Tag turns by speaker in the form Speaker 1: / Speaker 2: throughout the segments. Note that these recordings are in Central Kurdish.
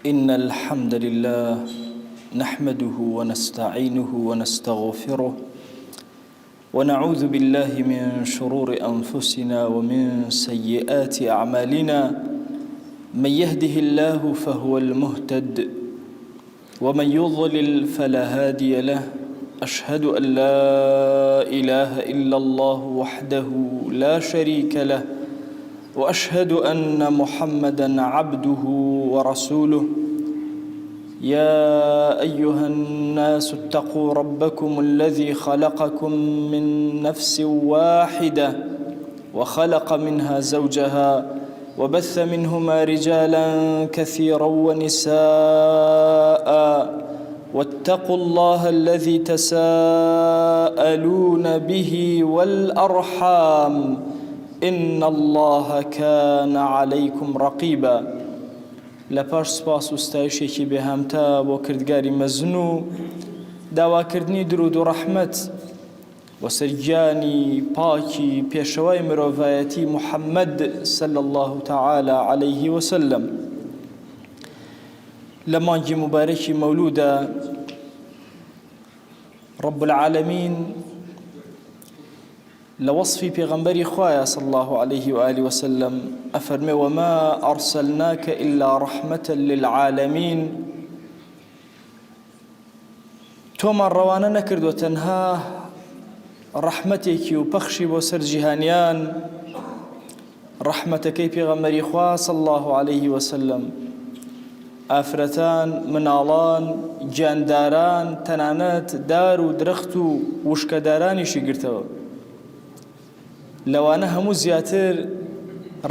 Speaker 1: إن الحمد لله نحمده ونستعينه ونستغفره ونعوذ بالله من شرور أنفسنا ومن سيئات أعمالنا. من يهده الله فهو المهتد ومن يضلل فلا هادي له. أشهد أن لا إله إلا الله وحده لا شريك له، وأشهد أن محمدًا عبده ورسوله. يا أيها الناس اتقوا ربكم الذي خلقكم من نفس واحدة وخلق منها زوجها وبث منهما رجالا كثيرا ونساء، واتقوا الله الذي تساءلون به والأرحام إن الله كان عليكم رقيبا. لپاش سپاس و ستایشێکی بێهامتا بۆ کردگاری مەزن و داواکردنی درود و ڕەحمەت و سەرگیانی پاکی پێشەوای مرۆڤایەتی محەممەد صلی الله تعالى عليه وسلم. لە مانگی مبارەکی مەولوودە رب العالمین لوصفي بيغمبري خوايا صلى الله عليه وآله وسلم أفرمي وما أرسلناك إلا رحمة للعالمين. توما روانا نكرد وتنها رحمتك وبخشي بوسر جهانيان رحمتك بيغمبري خوايا صلى الله عليه وسلم. آفرتان منالان جانداران تنانات دار ودرخت وشكداراني شقرتوا لەوانە هەموو زیاتر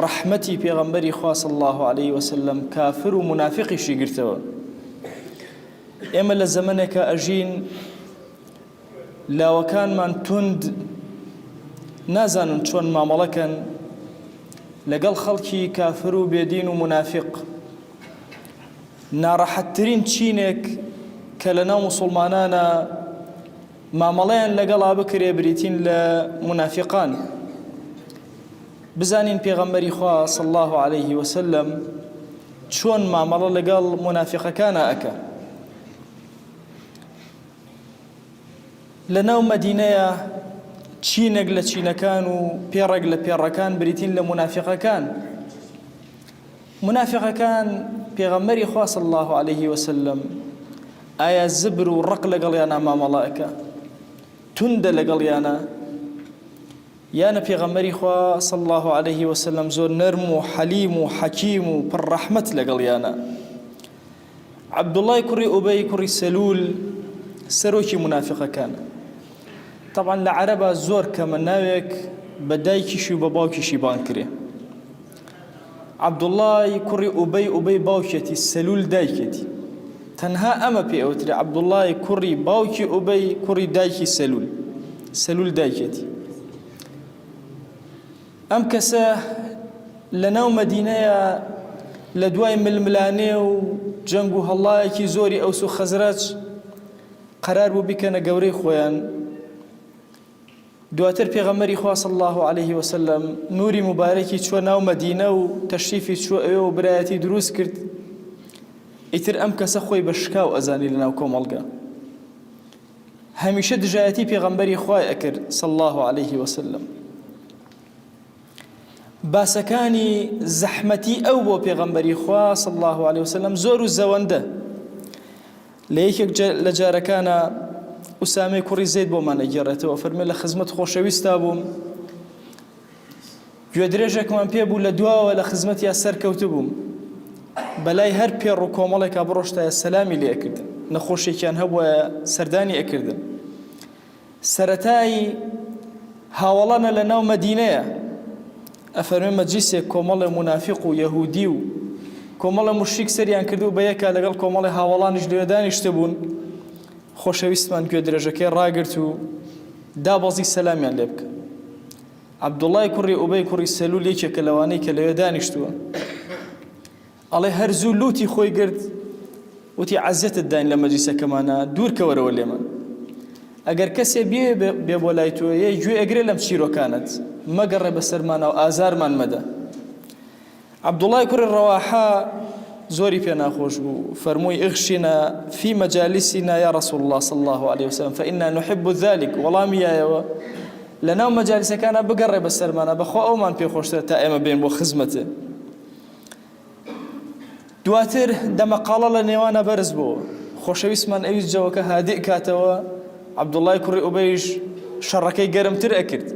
Speaker 1: ڕەحمەتی پێغەمبەری خوا صلی الله عليه وسلم کافر و منافقیشی گرتەوە. ئێمە لە زەمانێکە ئەژین لاوەکانمان توند نازانن چۆن مامەڵەکەن لەگەڵ خەڵکی کافر و بێدین و منافق. ناڕەحەتترین چینێک کە لەناو موسڵمانانە مامەڵەیان لەگەڵا بکرێ بریتین لە منافقان. بزانین پێغەمبەری خوا صلی الله عليه وسلم چۆن مامەڵە لەگەڵ منافقەکانە ئەکا. لەناو مەدینەیە چینێک لە چینەکان و پێڕێک لە پێڕەکان بریتین لە منافقەکان. منافقەکان پێغەمبەری خوا صلی الله عليه وسلم ئایا زبر و ڕق لەگەڵیانە مامەڵە ئەکا، توندە لەگەڵیانە، یانە پێغەمبەری خوا صلی الله عليه وسلم زۆر نەرم و حەلیم و حەکیم و پڕ ڕەحمەت لەگەڵیانە. عەبدوڵڵای کوڕی ئوبەی کوڕی سەلول سەرۆکی منافقەکانە. طبعا لە عەرەبا زۆر کەمە ناوێک بە دایکیشی و بە باوکیشی بان کرێ. عەبدوڵڵای کوڕی ئوبەی باوکێتی، سەلول دایکێتی. تەنها ئەمە پێ ئەوترێ عەبدوڵڵای کوڕی باوکی ئوبەی کوڕی دایکی سەلول دایکێتی. ئەم کەسە لەناو مەدینەیە لە دوای ململانێ و جەنگ و هەڵایەکی زۆری ئەوس و خەزرەج قەرار بوو بیکەنە گەورەی خۆیان. دواتر پێغەمبەری خوا صلی الله عليه وسلم نوری مبارەکی چوە ناو مەدینە و تەشریفی چوە ئەوێ و برایەتی دروست کرد. ئیتر ئەم کەسە خۆی بە شکاو ئەزانی لەناو کۆمەڵگا. هەمیشە دژایەتی پێغەمبەری خوای ئەکرد صلی الله عليه وسلم. باسەکانی زەحمەتی ئەو بۆ پێغەمبەری خوا صلی الله عليه وسلم زۆر و زەوەندە. لە یەکێک لە جارەکانە ئوسامەی کوڕی زەید بۆمان ئەگێڕێتەوە، فەرمێ لە خزمەت خۆشەویستا بووم، گوێ درێژێکمان پێ بوو، لە دواوە لە خزمەتیا سەرکەوتو بووم، بەلای هەر پێڕ و کۆمەڵێکا بڕۆشتایە سەلامی لێ ئەکردن، نەخۆشێکیان هەبووە سەردانی ئەکردن. سەرەتای هاوڵانە لە ناو مەدینەیە ئەفەرمێ مەجلیسێک کۆمەڵێ منافق و یەهودی و کۆمەڵە موشریک سەریان کردو بە یەکا لەگەڵ کۆمەڵی هاوڵانیش لێ دانیشتە بوون. خۆشەویستمان گوێ درێژەکەی ڕاگرت و دابەزی سەلامیان لێ بکە. عەبدوڵڵای کوڕی ئوبەی کوڕی سەلول یەکێکە لەوانەی کە لەوێ دانیشتووە. ئەڵێ هەرزوو لوتی خۆی گرت، وتی عەزیەتت داین لە مەجلیسەکەمانە، دوورکە وەرەوە لێمان. ئەگەر کەسێ بێ بۆ لای تۆ گوێ ئەگرێ لەم چیرۆکانت، مەگەڕێ بەسەرمانە و ئازارمان مەدە. عەبدوڵڵای کوڕی ڕەواحا زۆری پێ ناخۆش بوو فەرمووی اغشنا في مجالسنا يا رسول الله صلى الله عليه وسلم فإنا نحب ذلك وەڵامیایەوە لەناو مەجالیسەکانە بگەڕێ بە سەرمانە بەخوا ئەومان پێ خۆشترە تا ئێمە بێن بۆ خزمەتە. دواتر دەمەقاڵە لە نێوانە بەرز بوو خۆشەویستمان ئەویست جەوەکە هادئ کاتەوە عەبدوڵای کوڕی ئوبەیش شەڕەکەی گەرمتر ئەکرد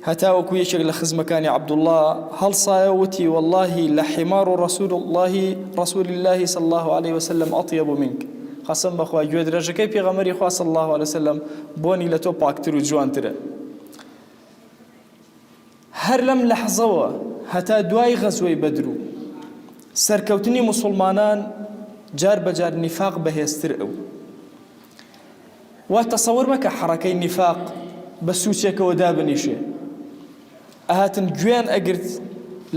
Speaker 1: هەتا وەکو یەکێک لە خزمەکانی عەبدوڵڵا هەڵسایە وتی والله لحمار رسول الله صلى الله عليه وسلم أطيب منك قسم بخوا گوێ درێژەکەی پێغەمبەری خوا صلى الله عليه وسلم بۆنی لە تۆ پاکتر و جوانترە. هەر لەم لەحزەوە هەتا دوای غەزوەی بەدر و سەرکەوتنی موسڵمانان جار بەجار نیفاق بەهێزتر ئەو وا تەسەوڕ مەکە حەڕەکەی نیفاق بە سوچێکەوە دابنیشێ ئەهاتن گوێیان ئەگرت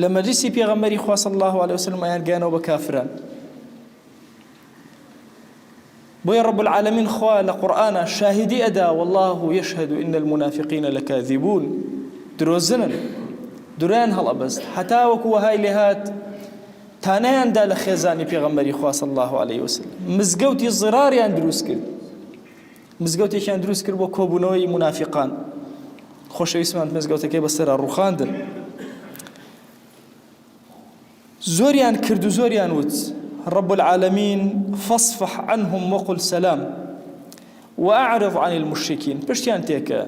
Speaker 1: لە مەجلیسی پێغەمبەری خوا صلی الله عليه وسلم ئەیان گیانەوە بە کافران. بۆیە رب العالمین خوا لە قورئانە شاهدی ئەدا والله يشهد إن المنافقين لكاذبون درۆزنن دوریان هەڵئەبەست هەتا وەکو وەهای لێهات تانەیاندا لە خێزانی پێغەمبەری خوا صلی الله عليه وسلم مزگەوتی زراریان دروست کرد مزگەوتێکیان دروست کرد بۆ کۆبوونەوەی منافقان خۆشەویستمان مزگەوتەکەی بەسەرا ڕوخاندن زۆریان کرد و زۆریان وت رب العالمين فاصفح عنهم وقل سلام وأعرض عن المشركين پشتیان تێکە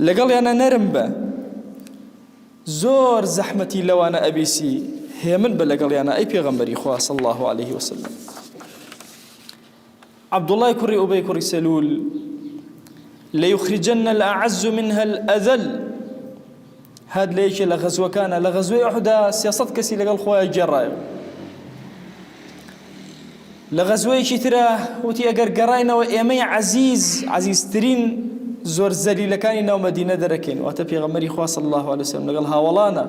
Speaker 1: لەگەڵیانە نەرم بە زۆر زەحمەتی لەوانە ئەبیسی هێمن بە لەگەڵیانە ئەی پێغەمبەری خوا صلی الله عليه وسلم. عەبدوڵای کوڕی ئوبەی کوڕی سەلول ليخرجن الأعز منها الأذل هاد لەیەکێ لە غەزوەکانە لە غەزوەی ئوحودا 300 کەسی لەگەڵ خۆیان گێڕایەوە. لە غەزوەیەکی ترە وتی ئەگەر گەڕاینەوە ئێمەی عەزیزترین زۆر زەلیلەکانی ناو مەدینە دەرەکەین واتە پێغەمبەری خوا صلی الله عليه وسلم لەگەڵ هاوڵانە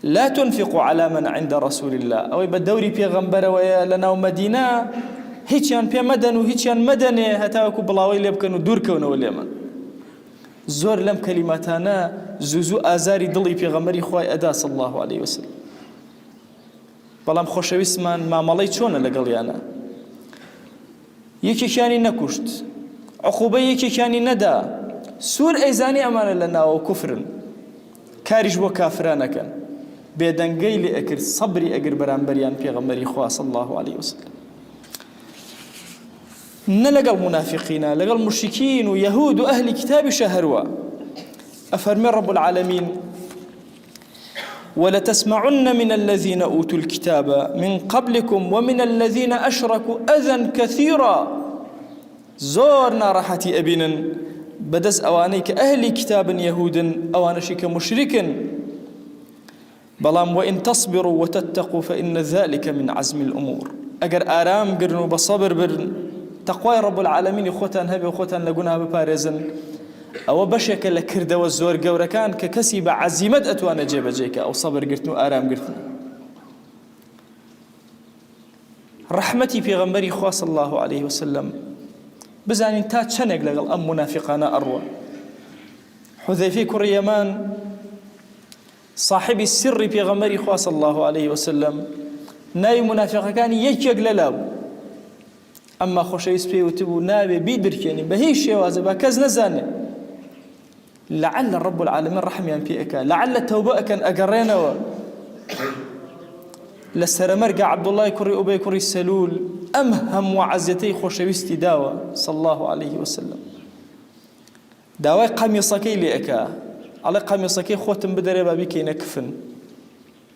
Speaker 1: لا تنفقوا على من عند رسول الله ئەوەی بە دەوری پێغەمبەرەوەیە لە ناو مەدینە هیچیان پێ مەدەن و هیچیان مەدەنێ هەتاوەکو بڵاوی لێ بکەن و دوورکەونەوە لێمە. زۆر لەم کەلیماتانە زوو ئازاری دڵی پێغەمبەری خوای ئەدا صلی الله عليه وسلم. بەڵام خۆشەویستمان مامەڵەی چۆنە لەگەڵیانە یەکێکیانی نەکوشت عقوبەی یەکێکیانی نەدا سوور ئەیزانی ئەمانە لە ناوە کوفرن کاریش بۆ کافرانەکەن بێدەنگەی لێ ئەکرد سەبری ئەگر بەرامبەریان پێغەمبەری خوا صلی الله عليه وسلم نە لەگەڵ منافقینە لەگەڵ مشرکین و یەهود و ئەهلی کتابیشە هەروە ئەفەرمێ رب العالمین ولتسمعن من الذين أوتوا الكتاب من قبلكم ومن الذين أشركوا أذى كثيرا زور ناراحتي أبينا بدس أوانيك أهل كتاب يهود أوانشك مشرك بلام وإن تصبروا وتتقوا فإن ذلك من عزم الأمور أجر آرام قرنوا بصبر برن تقوى رب العالمين إخوتان هبي إخوتان لقونا ببارزن ئەوە بەشێکە لە کردەوە زۆر گەورەکان کە کەسی بە عەزیمەت ئەتوانە جێبەجێکە ئەو سەبرگرتن و ئارامگرتن. ڕەحمەتی پێغەمبەری خوا صلی الله عليه وسلم بزانین تا چەندێک لەگەڵ ئەم منافقانە ئەڕوە. حوذەیفەی کوڕی یەمان صاحبی سری پێغەمبەری خوا صلی الله عليه وسلم ناوی منافقەکانی یەکێک لەلاو ئەمما خۆشەویست پێی وتبوو ناوێ بیدرکێنی بە هیچ شێوازە با کەس نەزانێ لعل رب العالمين رحميان بيئك لعل توبأك أقرينوا لسرمرق عبد الله كري أبي كري السلول أمهم وعزتي خوشويستي داوى صلى الله عليه وسلم داوى قميصكي لأكا على قميصكي خوتم بدري بابيكي نكفن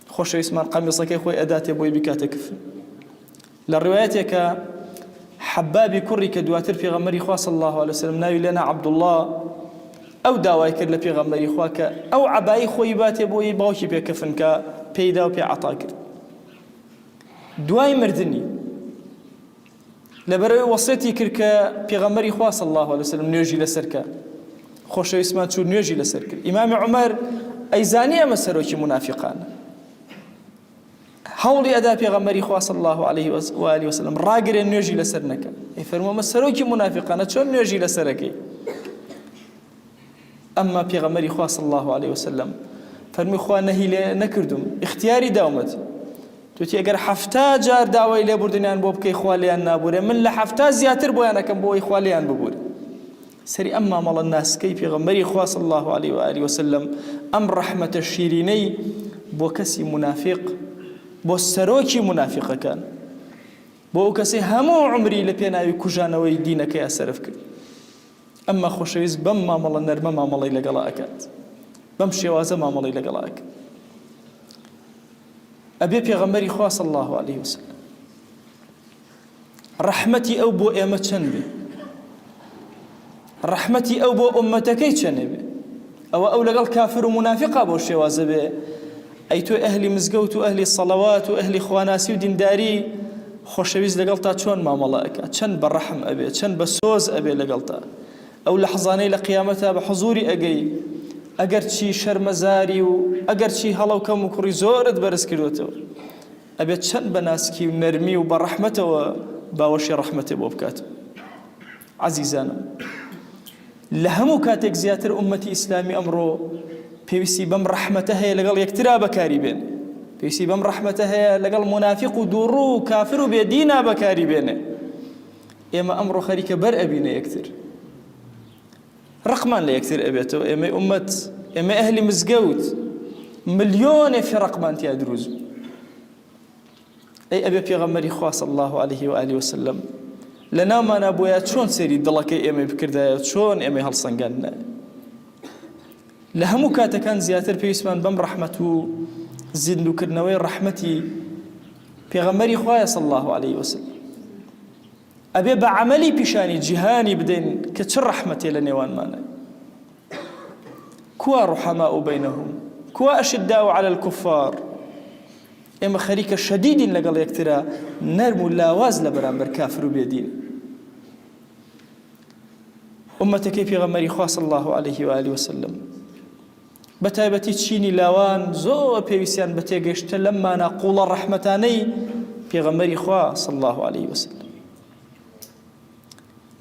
Speaker 1: خوشويست من قميصكي خوي أداتي بوي بكا تكفن للرواياتك حبابي كري كدواتر في غمري خواه صلى الله عليه وسلم ناوي لنا عبد الله أو داوای کرد لە پێغەمبەری خوا کە ئەو عەبایی خۆی باتێ بۆی باوکی پێکەفن کە پێیدا و پێ عەتا کرد. دوای مردنی لەبەرەوەی وەسیەتی کرد کە پێغەمبەری خوا صلی الله عليه وسلم نوێژی لەسەر کە خۆشەویستمان چوو نوێژی لەسەر کرد. ئیمامی عومەر ئەیزانی ئەمە سەرۆکی منافقانە هەوڵی ئەدا پێغەمبەری خوا صلی الله عليه وآله وسلم ڕاگرێ نوێژی لەسەر نەکە. ئەیفەرمووە ئەمە سەرۆکی منافقانە چۆن نوێژی لەسەرەکەی؟ أما پیغمبری خوا صلی الله عليه وسلم فەرمی خوا نەهی لێ نەکردوم اختیاری داومەتی توتی ئەگەر حەفتا جار داوای لێبوردنیان بۆ بکەی خوا لێیان نابورێ من لە حەفتا زیاتر بۆیان ئەکەم بۆ ئەوەی خوا لێیان ببورێ سەری ئەم مامەڵە ناسکەی پێغەمبەری خوا صلی الله عليه وآله وسلم ئەم ڕەحمەتە شیرینەی بۆ کەسی منافق بۆ سەرۆکی منافقەکان بۆ ئەو کەسەی هەموو عمری لە پێناوی کوژانەوەی دینەکەی سەرف کرد ئەمما خۆشەویست بەم مامەڵە نەرمە مامەڵەی لەگەڵا ئەکات بەم شێوازە مامەڵەی لەگەڵا ئەکات ئەبێ پێغەمبەری خوا صلی الله عليه وسلم ڕەحمەتی ئەو بۆ ئێمە چەند بێ ڕەحمەتی ئەو بۆ ئومەتەکەی چەندێ بێ ئەو لەگەڵ کافر و منافقا بۆ شێوازە بێ ئەی تۆ ئەهلی مزگەوت و ئەهلی سەڵەوات و ئەهلی خواناسی و دینداری خۆشەویست لەگەڵ تا چۆن مامەڵە ئەکات چەند بە ڕەحم ئەبێ چەند بە سۆز ئەبێ لەگەڵ تا ئەو لە حەزانەی لە قیامەتا بە حوزوری ئەگەی ئەگەر چی شەرمەزاری و ئەگەر چی هەڵە و کەم و کوڕی زۆرت بەرز کردوێتەوە ئەبێت چەند بە ناسکی و نەرمی و بە ڕەحمەتەوە باوەشی ڕەحمەتێ بۆ بکات عەزیزانم لە هەموو کاتێک زیاتر ئومەتی ئیسلامی ئەمڕۆ پێویستی بەم ڕەحمەتە هەیە لەگەڵ یەکترا بەکاری بێن پێویستی بەم ڕەحمەتە هەیە لەگەڵ منافق و دووڕوو و کافر و بێدینا بەکاری بێنێ ئێمە ئەمڕۆ خەریکە بەر ئەبینە یەکتر ڕقمان لە یەکتر ئەبێتەوە ئێمەی ئومەت ئێمە ئەهلی مزگەوت ملیۆنێ فێڕقمان تیا دروست ئەی ئەبێ پێغەمبەری خوا صلی الله عليه وآله وسلم لە ناومانە بۆیە چۆن سەیری دڵەکەی ئێمەی بکردایە چۆن ئێمەی هەڵسەنگاندنە لە هەموو کاتەکان زیاتر پێویستمان بەم ڕەحمەت و زیندوکردنەوەی ڕەحمەتی پێغەمبەری خوایە صلی الله عليه وسلم ئەبێ بە عەمەلی پیشانی جیهانی بدەین کە چ ڕەحمەتێ لە نێوانمانە کوا ڕوحەماء بەینەهم کوا ئەشداء عەلى الكفار ئێمە خەریکە شەدیدین لەگەڵ یەکترا نەرم و لاواز لە بەرامبەر کافر و بێدین ئومەتەکەی پێغەمبەری خوا صلی الله عليه وآله وسلم بەتایبەتی چینی لاوان زۆر پێویستیان بە تێگەیشتە لەم مانە قوڵە ڕەحمەتانەی پێغەمبەری خوا صلی الله عليه وسلم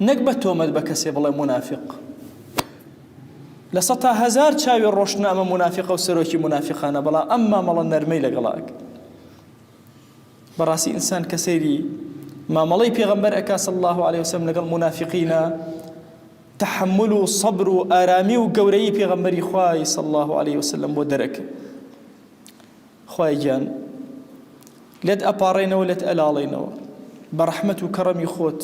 Speaker 1: نەک بە تۆمەت بە کەسێ بڵێ منافق لە سەد تا هەزار چاوی ڕۆشنە ئەمە منافقە و سەرۆکی منافقانە بەڵام ئەم مامەڵە نەرمەی لەگەڵاک بەڕاستی ئینسان کە سەیری مامەڵەی پێغەمبەر ئەکا صلی الله عليه وسلم لەگەڵ منافقینە تحمل و صبر و ئارامی و گەورەی پێغەمبەری خوای صلی الله عليه وسلم بۆ دەرەکە خوای گیان لێت ئەپاڕێنەوە لێت ئەلاڵێنەوە بە ڕەحمەت و کەڕەمی خۆت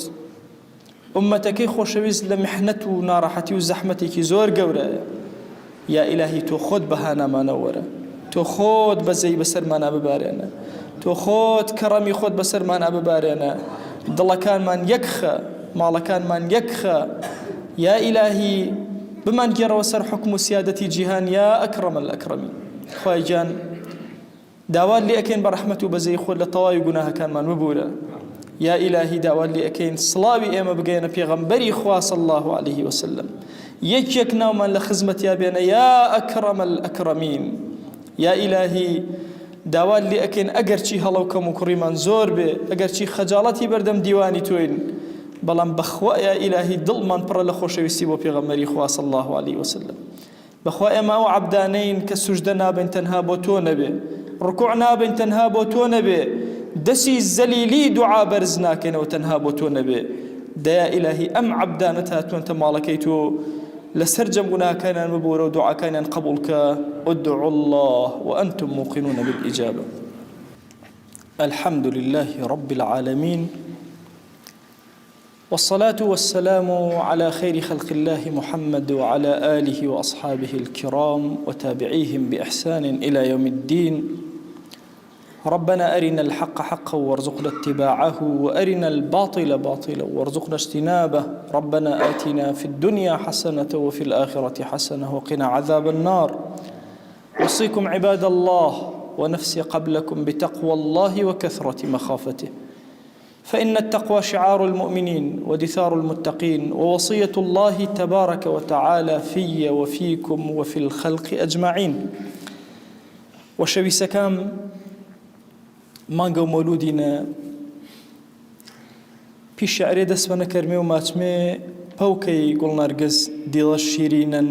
Speaker 1: ئومەتەکەی خۆشەویست لە میحنەت و ناڕەحەتی و زەحمەتێکی زۆر گەورەیە یا ئیلاهی تۆ خۆت بەهانەمانە وەرە تۆ خۆت بەزەی بەسەرمانە ببارێنە تۆ خۆت کەڕەمی خۆت بەسەرمانە ببارێنە دڵەکانمان یەکخە ماڵەکانمان یەکخە یا ئیلاهی بمان گێڕەوە سەر حکم و سیادەتی جیهان یا ئەکرەم الئەکرەمین خوای گیان داوات لێ ئەکەین بە ڕەحمەت و بەزەی خۆت لە تەواوی گوناهەکانمان ببورە یا ئیلاهی داوات لێ ئەکەین سڵاوی ئێمە بگەینە پێغەمبەری خوا صلی الله عليه وسلم یەک ناومان لە خزمەتیا بێنە یا ئەکرەم الئەکرەمین یا ئیلاهی داوات لێ ئەکەین ئەگەر چی هەڵە و کەم و کوڕیمان زۆر بێ ئەگەر چی خەجاڵەتی بەردەم دیوانی تۆین بەڵام بەخوا یا ئیلاهی دڵمان پڕە لە خۆشەویستی بۆ پێغەمبەری خوا صلی الله عليه وسلم بەخوا ئێمە ئەو عەبدانەین کە سوژدە نابن تەنها بۆ تۆ نەبێ ڕکوع نابن تەنها بۆ تۆ نەبێ دەسی زەلیلی دوعا بەرز ناکەینەوە تەنها بۆ تۆ نەبێ دەیا ئیلاهی ئەم عەبدانەت هاتوونتە ماڵەکەی تۆ لەسەر جەم گوناهەکانیان ببوورە و دوعاکانیان قبوڵکە ادعوا الله وأنتم موقنون بالإجابة الحمد لله رب العالمين والصلاة والسلام على خير خلق الله محمد وعلى آله وأصحابه الكرام وتابعيهم بإحسان إلى يوم الدين ربنا أرنا الحق حقا وارزقنا اتباعه وأرنا الباطل باطلا وارزقنا اجتنابه ربنا آتنا في الدنيا حسنة وفي الآخرة حسنة وقنا عذاب النار أوصيكم عباد الله ونفسي قبلكم بتقوى الله وكثرة مخافته فإن التقوى شعار المؤمنين ودثار المتقين ووصية الله تبارك وتعالى في وفيكم وفي الخلق أجمعين وشويسكام مانگە و مەولودینە پیش شعرێ دەست بە نەکەرمێ و ماچمێ پەوکەی گوڵنەرگەز دیڵە شیرینەن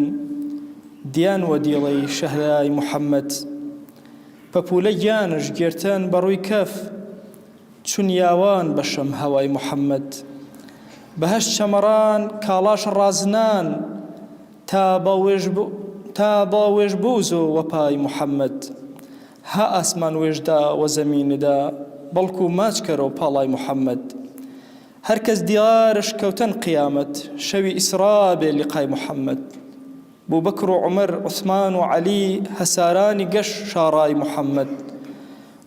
Speaker 1: دیان و دیڵەی شەهرای محەممەد پەپولە گیانش گێرتەن بەڕووی کەف چون یاوان بەشەم هەوای محەممەد بەهەشت چەمەڕان کاڵاش ڕازنان تا با وێژ بووزۆ وەپای محەممەد ها ئاسمان وێژدا و زەمیندا بەڵکو ماچ کەرەوە پاڵای محەممەد هەر کەس دیارش کەوتەن قیامەت شەوی ئیسرا بێ لیقای محەممەد بوو بەکر و عومەر عوسمان و عەلی هەسارانی گەشت شاڕای محەممەد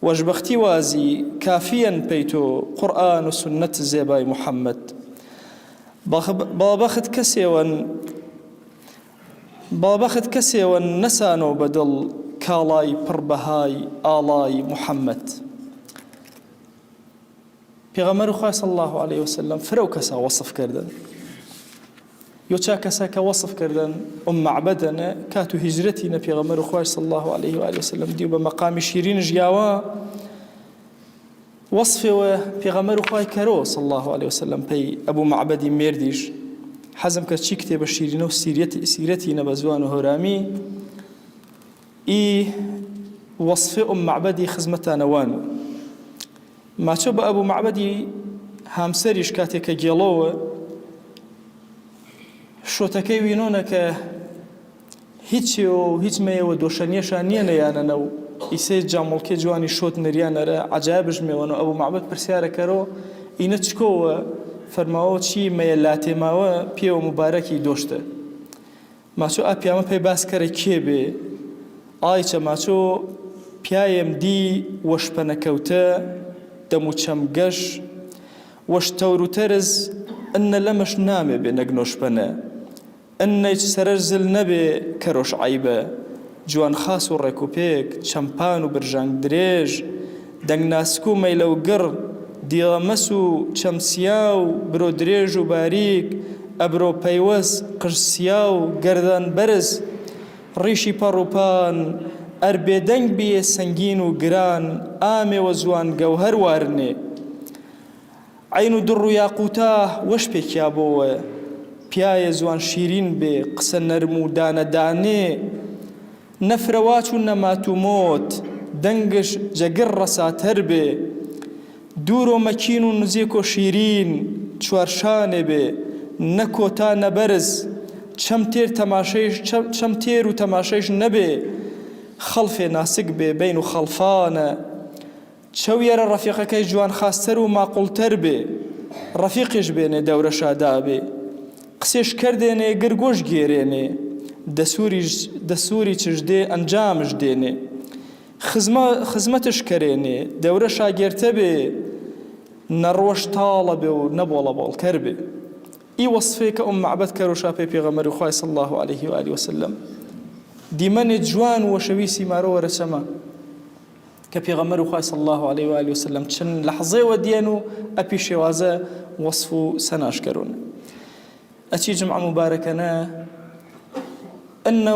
Speaker 1: وەشبەختی وازی کافیەن پەی تۆ قورئان و سونەت زێبای محەممەد بابەخت کەسێوەن نەسانەوە بەدڵ کاڵای پڕبەهای ئاڵای محەممەد پێغەمبەر خوا صلی الله عليه وسلم فرەو کەسا وەصف کردن یۆ چا کەسا کە وەصف کردن معبەدەنە کات و هیجرەتینە پێغەمبەر خوا صلی الله عليه وآله وسلم دیو بە مەقامی شیرین ژیاوە وەصفێوە پێغەمبەر خوای کەرەوە صلی الله عليه وسلم پێی ئەبوو معبەدی مێردیش حەزم کرد چی کتێبە شیرینە و سیرەتینە بە زوان و هۆرامی ئی وەصفێ معبەدی خزمەتانەوان ماچۆ بە ئەبوو معبەدی هامسەریش کاتێکە گێڵەوە شۆتەکەی وینۆنە کە هیچی و هیچ مەیەوە دۆشەنیەشان نییە نەیانەنە و ئیسەی جامڵکێ جوانی شۆت نەریانەرە عەجایبش مێوەنە ئەبوو معبەد پرسیارەکەرەوە ئینە چکۆوە فەرماوە چی مەیە لاتێماوە پێوە مبارەکی دۆشتە ماچۆ ئاپیامە پێی باسکەرە کێ بێ ئایچە ماچۆ پیایم دی وەشپەنەکەوتە دەم و چەمگەش وەش تەور و تەرز ئەنە لەمەش نامێ بێ نەگنۆشپەنە ئەنەیچ سەرەرزل نەبێ کەرۆش عیبە جوان خاس و ڕێکوپێک چەمپان و برژانگ درێژ دەنگ ناسک و مەیلە و گڕ دیڵەمەس و چەمسیا و برۆ درێژ و باریک ئەبرۆ پەیوەس قژسیا و گەردان بەرز ڕیشی پەڕوپان ئەر بێدەنگ بیە سەنگین و گران ئامێوە زوان گەوهەر وارنێ عین و دڕ و یاقوتە وەش پێکیا بۆوە پیایە زوان شیرین بێ قسە نەرم و دانەدانێ نەفرەواچ و نەمات و مۆت دەنگش جەگر ڕەساتەر بێ دوور و مەکین و نزیک و شیرین چوارشانێ بێ نەکۆتا نەبەرز چەم تێر و تەماشەیش نەبێ خەڵفێ ناسک بێ بین و خەڵفانە چەویێرە ڕەفیقەکەی جوان خاستەر و ماقوڵتەر بێ ڕەفیقیش بێنێ دەورە شادا بێ قسێش کردێنێ گرگۆش گێرێنێ دەسووری چش دێ ئەنجامش دێنێ خزمەتش کەرێنێ دەورە شاگێرتە بێ نەڕۆژ تاڵە بێ و نەبۆڵە بۆڵکەر بێ ئی وەصفێکە معبەد کەرۆشا پێی پێغەمبەر خوای صلی الله عليه وآله وسلم دیمەنێ جوان و وەشەوی سیمارەوە رەچەمە کە پێغەمبەر خوای صلی الله عليه وآله وسلم چەند لەحظەیەوە دیێن و ئەپی شێوازە وەصف و سەناشکەرۆن ئەچی جمعە مبارەکەنە ئەنە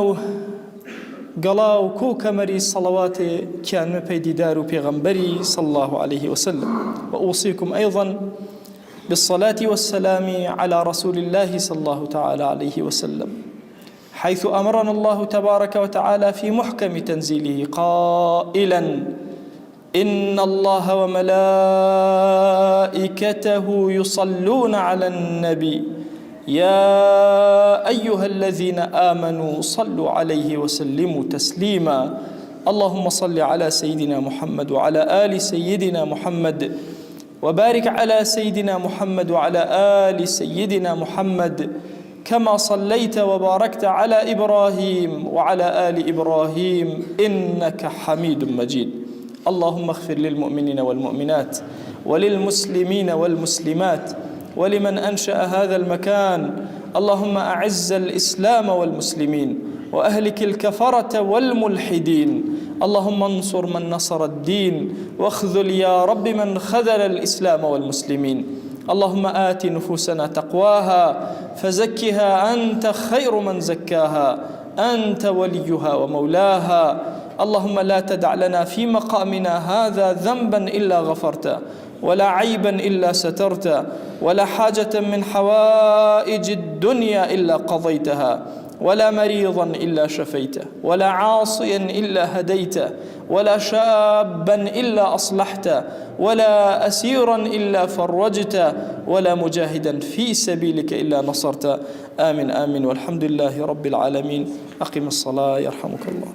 Speaker 1: قلا وكو كمري صلوات كان مبيدي دار بيغمبري صلى الله عليه وسلم وأوصيكم أيضا بالصلاة والسلام على رسول الله صلى الله تعالى عليه وسلم حيث أمرنا الله تبارك وتعالى في محكم تنزيله قائلا إن الله وملائكته يصلون على النبي يا أيها الذين آمنوا صلوا عليه وسلموا تسليما اللهم صل على سيدنا محمد وعلى آل سيدنا محمد وبارك على سيدنا محمد وعلى آل سيدنا محمد كما صليت وباركت على إبراهيم وعلى آل إبراهيم إنك حميد مجيد اللهم اغفر للمؤمنين والمؤمنات وللمسلمين والمسلمات ولمن أنشأ هذا المكان اللهم أعز الإسلام والمسلمين وأهلك الكفرة والملحدين اللهم انصر من نصر الدين واخذل يا رب من خذل الإسلام والمسلمين اللهم آت نفوسنا تقواها فزكها أنت خير من زكاها أنت وليها ومولاها اللهم لا تدع لنا في مقامنا هذا ذنبا إلا غفرته ولا عيبا إلا سترته ولا حاجة من حوائج الدنيا إلا قضيتها ولا مريضا إلا شفيته، ولا عاصيا إلا هديته، ولا شابا إلا أصلحته، ولا أسيرا إلا فرجته، ولا مجاهدا في سبيلك إلا نصرته. آمين آمين، والحمد لله رب العالمين. أقم الصلاة يرحمك الله.